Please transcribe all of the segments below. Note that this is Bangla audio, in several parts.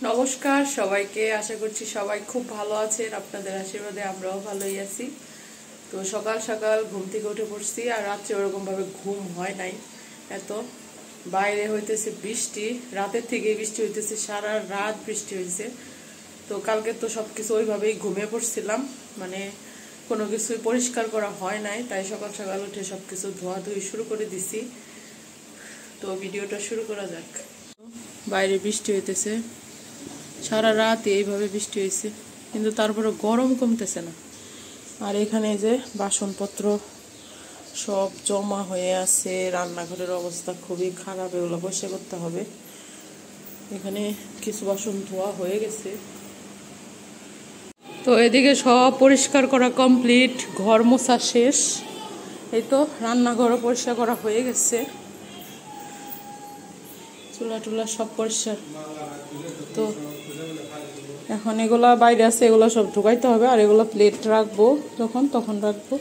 নমস্কার সবাইকে, আশা করছি সবাই খুব ভালো আছেন। আপনাদের আশীর্বাদে আমরাও ভালোই আছি। তো সকাল সকাল ঘুম থেকে উঠে পড়ছি, আর রাত্রে ওরকম ভাবে ঘুম হয় নাই। এত বাইরে হইতেছে বৃষ্টি, রাতের থেকেই বৃষ্টি হইতেছে, সারা রাত বৃষ্টি হয়েছে। তো কালকে তো সবকিছু ওইভাবেই ঘুমিয়ে পড়ছিলাম, মানে কোনো কিছুই পরিষ্কার করা হয় নাই, তাই সকাল সকাল উঠে সবকিছু ধোয়াধুয়ি শুরু করে দিছি। তো ভিডিওটা শুরু করা যাক। বাইরে বৃষ্টি হইতেছে, সারা রাত এইভাবে বৃষ্টি হয়েছে, কিন্তু তারপরে গরম কমতেছে না। আর এখানে যে বাসনপত্র সব জমা হয়ে আছে, রান্নাঘরের অবস্থা খুবই খারাপ, এগুলো পরিষ্কার করতে হবে। এখানে কিছু বাসন ধোয়া হয়ে গেছে। তো এদিকে সব পরিষ্কার করা কমপ্লিট, ঘর মোছা শেষ। এই তো রান্নাঘরও পরিষ্কার করা হয়ে গেছে, চুলা টুলা সব পরিষ্কার। তো এখন এগুলা বাইরে আছে, এগুলো সব ঢুকাইতে হবে, আর এগুলো প্লেট রাখবো তখন রাখবো।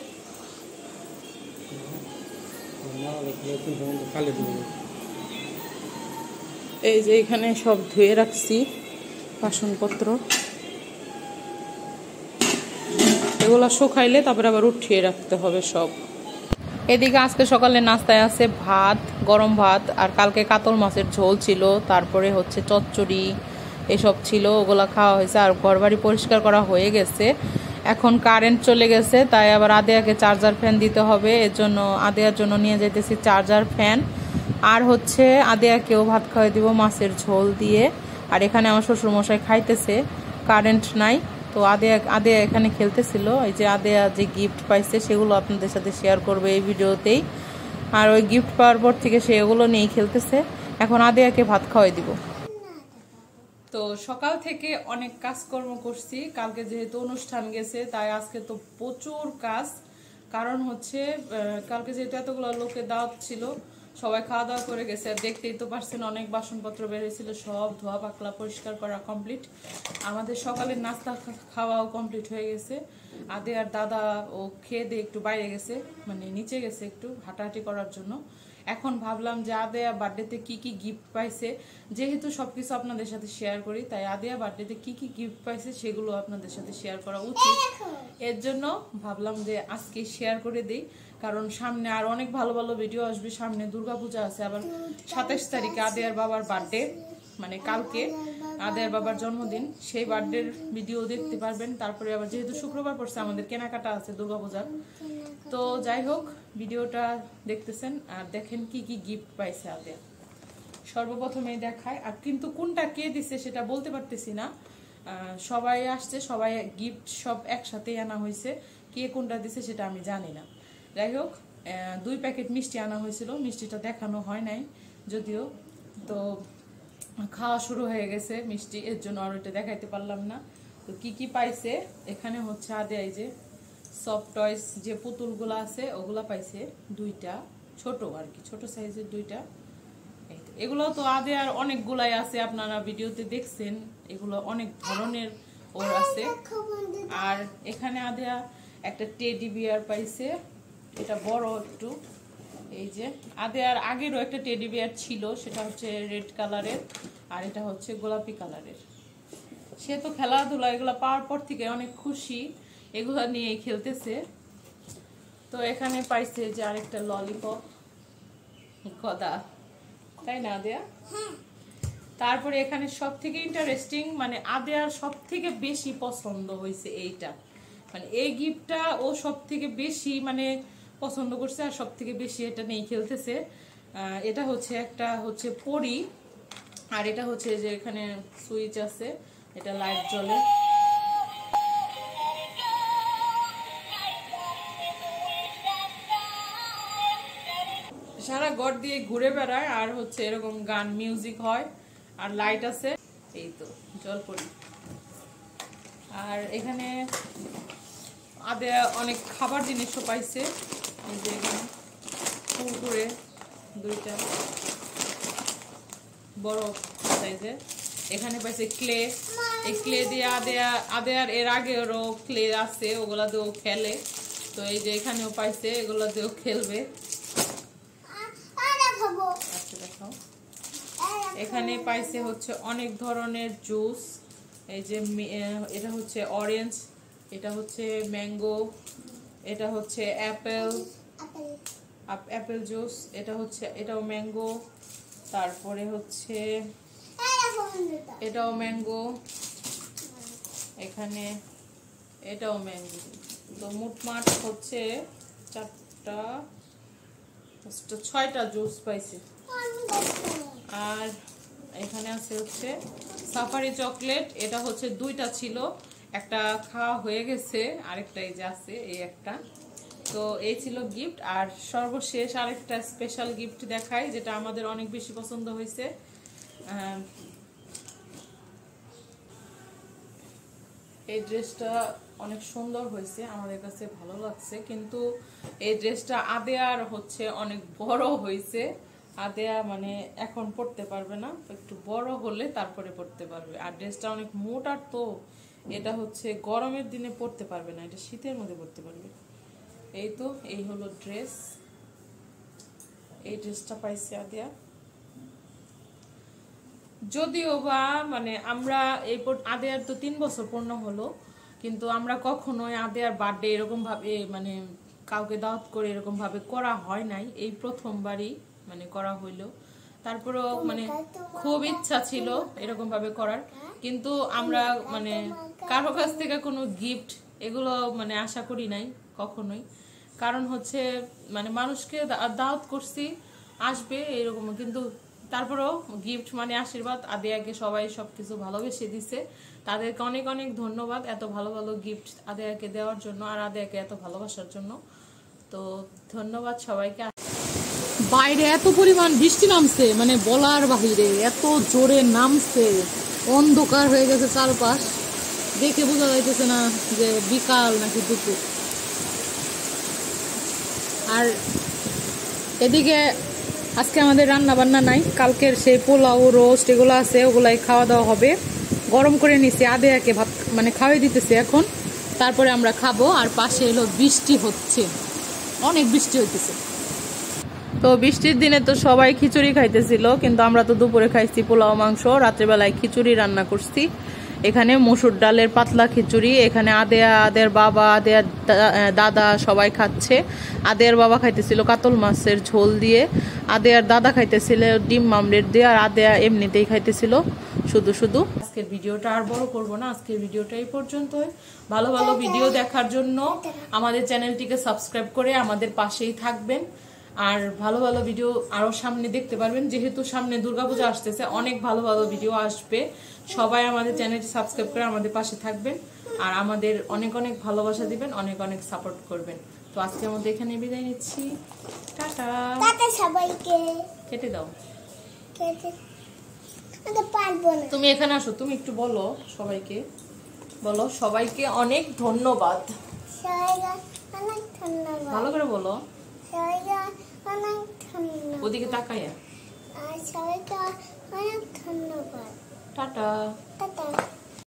এই যে এখানে সব ধুয়ে রাখছি বাসনপত্র, এগুলো শুকাইলে তারপরে আবার উঠিয়ে রাখতে হবে সব। এদিকে আজকে সকালে নাস্তায় আছে ভাত, গরম ভাত, আর কালকে কাতল মাছের ঝোল ছিল, তারপরে হচ্ছে চচ্চড়ি এসব ছিল, ওগুলা খাওয়া হয়েছে। আর ঘরবাড়ি পরিষ্কার করা হয়ে গেছে। এখন কারেন্ট চলে গেছে, তাই আবার আদেয়াকে চার্জার ফ্যান দিতে হবে, এর জন্য আদেয়ার জন্য নিয়ে যেতেছি চার্জার ফ্যান। আর হচ্ছে আদেয়াকেও ভাত খাওয়াই দিব মাছের ঝোল দিয়ে। আর এখানে আমার শ্বশুরমশাই খাইতেছে, কারেন্ট নাই। তো আদেয়া এখানে খেলতেছিল। এই যে আদেয়া যে গিফট পাইছে সেগুলো আপনাদের সাথে শেয়ার করবে এই ভিডিওতেই। আর ওই গিফট পাওয়ার পর থেকে সে এগুলো নিয়েই খেলতেছে। এখন আদেয়াকে ভাত খাওয়াই দিব। তো সকাল থেকে অনেক কাজকর্ম করছি, কালকে যেহেতু অনুষ্ঠান গেছে তাই আজকে তো প্রচুর কাজ। কারণ হচ্ছে কালকে যেহেতু এতগুলো লোকের দাওয়াত ছিল, সবাই খাওয়া দাওয়া করে গেছে। আর দেখতেই তো পারছেন অনেক বাসনপত্র বের হয়েছিল, সব ধোয়া পাকলা পরিষ্কার করা কমপ্লিট। আমাদের সকালের নাস্তা খাওয়াও কমপ্লিট হয়ে গেছে। আদে আর দাদা ও খেয়ে দিয়ে একটু বাইরে গেছে, মানে নিচে গেছে একটু হাঁটাহাঁটি করার জন্য। এখন ভাবলাম যে আদেয়া বার্থডেতে কি কি গিফট পাইছে, যেহেতু সবকিছু আপনাদের সাথে শেয়ার করি, তাই আদেয়া বার্থডেতে কি কি গিফট পাইছে সেগুলো আপনাদের সাথে শেয়ার করা উচিত। এর জন্য ভাবলাম যে আজকে শেয়ার করে দিই, কারণ সামনে আর অনেক ভালো ভালো ভিডিও আসবে। সামনে দুর্গাপূজা আছে, আবার 27 তারিখে আদেয়ার বাবার বার্থডে, মানে কালকে আদেয়ার বাবার জন্মদিন, সেই বার্থডের ভিডিও দেখতে পারবেন। তারপরে আবার যেহেতু শুক্রবার পড়ছে, আমাদের কেনাকাটা আছে দুর্গাপূজার। তো যাই হোক, ভিডিওটা দেখতেছেন আর দেখেন কি কি গিফট পাইছে আদেয়া। সর্বপ্রথমে দেখায়, আর কিন্তু কোনটা কে দিছে সেটা বলতে পারতেছি না। সবাই আসছে, সবাই গিফট সব একসাথে আনা হয়েছে, কে কোনটা দিছে সেটা আমি জানি না। যাই হোক, 2 প্যাকেট মিষ্টি আনা হয়েছিল, মিষ্টিটা দেখানো হয় নাই যদিও। তো খাওয়া শুরু হয়ে গেছে মিষ্টি, এর জন্য আর ওইটা দেখাইতে পারলাম না। তো কি কি পাইছে এখানে হচ্ছে আদেয়া, এই যে সফট টয়স যে পুতুলগুলো আছে ওগুলা পাইছে 2টা, ছোট আর কি, ছোট সাইজের 2টা। এগুলো তো আদেয়ার অনেকগুলাই আছে, আপনারা ভিডিওতে দেখছেন, এগুলো অনেক ধরনের ওর আছে। আর এখানে আদেয়া একটা টেডি বিয়ার পাইছে, এটা বড় একটু। এই যে আদেয়ার আগেরও একটা টেডি বিয়ার ছিল, সেটা হচ্ছে রেড কালারের, আর এটা হচ্ছে গোলাপি কালারের। সে তো খেলাধুলা এগুলো পাওয়ার পর থেকে অনেক খুশি, এগুলো নিয়ে খেলতেছে। তো এখানে পাইছে যে আরেকটা ললিপপ গদা, তাই না আদেয়া? তারপরে এখানে সব থেকে ইন্টারেস্টিং, মানে আদেয়ার সব থেকে বেশি পছন্দ হয়েছে এইটা, মানে এই গিফটটা ও সব থেকে বেশি মানে পছন্দ করছে, আর সব থেকে বেশি এটা নিয়ে খেলতেছে। এটা হচ্ছে একটা হচ্ছে পরি, আর এটা হচ্ছে যে এখানে সুইচ আছে, এটা লাইট জ্বলে। সারা ঘর দিয়ে ঘুরে বেড়ায়, আর হচ্ছে এরকম গান মিউজিক হয়, আর লাইট আছে। এই তো জলপরি। আর এখানে আদেয়া অনেক খাবার জিনিসও পাইছে, এই যে এখানে কুরকুরে 2টা বড় সাইজের। এখানে পাইছে ক্লে, এই ক্লে দিয়ে আদেয়ার এর আগে ওরও ক্লে আছে, ওগুলা দিয়েও খেলে। তো এই যে এখানেও পাইছে, এগুলা দিয়েও খেলবে। আচ্ছা দেখাও। এখানে পাইছে হচ্ছে অনেক ধরনের জুস। এই যে এটা হচ্ছে অরেঞ্জ, এটা হচ্ছে ম্যাঙ্গো, এটা হচ্ছে অ্যাপেল জুস, এটা হচ্ছে এটাও ম্যাঙ্গো, তারপরে হচ্ছে এটাও ম্যাঙ্গো, এখানে এটাও ম্যাঙ্গো। তো মোটমাট হচ্ছে 6টা জুস পাইছে। আর এখানে আছে হচ্ছে সাফারি চকলেট, এটা হচ্ছে 2টা ছিল, একটা খাওয়া হয়ে গেছে, আরেকটা এই যে আছে, এই একটা। তো এই ছিল গিফট। আর সর্বশেষ আরেকটা স্পেশাল গিফট দেখাই, যেটা আমাদের অনেক বেশি পছন্দ হয়েছে। এই ড্রেসটা অনেক সুন্দর হয়েছে, আমাদের কাছে ভালো লাগছে, কিন্তু এই ড্রেসটা আদেয়ার হচ্ছে অনেক বড় হয়েছে। আদেয়া মানে এখন পড়তে পারবে না, একটু বড় হলে তারপরে পড়তে পারবে। আর ড্রেসটা অনেক মোটার, তো এটা হচ্ছে গরমের দিনে পড়তে পারবে না, এটা শীতের মধ্যে পড়তে পারবে। এই তো এই হলো ড্রেস, এই ড্রেসটা পাইছে আদেয়া। যদিও বা মানে আমরা এই আদেয়ার তো 3 বছর পূর্ণ হলো, কিন্তু আমরা কখনোই আদেয়ার বার্থডে এরকম ভাবে মানে কাউকে দাওয়াত করে এরকম ভাবে করা হয় নাই, এই প্রথমবারই মানে করা হইলো। তারপরেও মানে খুব ইচ্ছা ছিল এরকম ভাবে করার, কিন্তু আমরা মানে কারো কাছ থেকে কোনো গিফট এগুলো মানে আশা করি নাই কখনোই। কারণ হচ্ছে মানে মানুষকে দাওয়াত করছি, আসবে এরকম, কিন্তু তারপরেও গিফট মানে আশীর্বাদ। আদেয়াকে সবাই সবকিছু ভালোবেসে দিছে, তাদেরকে অনেক অনেক ধন্যবাদ এত ভালো ভালো গিফট আদেয়াকে দেওয়ার জন্য আর আদেয়াকে এত ভালোবাসার জন্য। তো ধন্যবাদ সবাইকে। বাইরে এত পরিমাণ বৃষ্টি নামছে মানে বলার বাহিরে, এত জোরে নামছে, অন্ধকার হয়ে গেছে চারপাশ, দেখে বোঝা যাইতেছে না যে বিকাল নাকি দুপুর। আর এদিকে আজকে আমাদের রান্না বান্না নাই, কালকের সেই পোলাও রোস্ট এগুলো আছে, ওগুলাই খাওয়া দাওয়া হবে। গরম করে নিছি, আদেয়াকে ভাত মানে খাওয়াই দিতেছি এখন, তারপরে আমরা খাবো। আর পাশে এলো বৃষ্টি হচ্ছে, অনেক বৃষ্টি হইতেছে। তো বৃষ্টির দিনে তো সবাই খিচুড়ি খাইতেছিল, কিন্তু আমরা তো দুপুরে খাইছি পোলাও মাংস, রাত্রেবেলায় খিচুড়ি রান্না করছি। এখানে মসুর ডালের পাতলা খিচুড়ি, এখানে আদেয়ার বাবা, আদেয়ার দাদা সবাই খাচ্ছে। আদেয়ার বাবা খাইতেছিল কাতল মাছের ঝোল দিয়ে, আদেয়ার দাদা খাইতেছিল ডিম মামলেট দিয়ে, আর আদেয়া এমনিতেই খাইতেছিল শুধু শুধু। আজকের ভিডিওটা আর বড় করব না, আজকের ভিডিওটা এই পর্যন্তই। ভালো ভালো ভিডিও দেখার জন্য আমাদের চ্যানেলটিকে সাবস্ক্রাইব করে আমাদের পাশেই থাকবেন। আর ভালো ভালো ভিডিও আরো সামনে দেখতে পারবেন, যেহেতু সামনে দুর্গাপূজা আসতেছে, অনেক ভালো ভালো ভিডিও আসবে। সবাই আমাদের চ্যানেলটি সাবস্ক্রাইব করে আমাদের পাশে থাকবেন, আর আমাদের অনেক অনেক ভালোবাসা দিবেন, অনেক অনেক সাপোর্ট করবেন। তো আজকের মধ্যে এখানে বিদায় নিচ্ছি, টাটা। টাটা সবাইকে। কেটে দাও, আমি পারবো না। তুমি এখানে আসো, তুমি একটু বলো সবাইকে, বলো সবাইকে অনেক ধন্যবাদ। সবাইকে অনেক ধন্যবাদ। ভালো করে বলো, সবাইকে অনেক ধন্যবাদ। ওদিকে তাকাইয়া। সবাইকে অনেক ধন্যবাদ। টাটা। টাটা।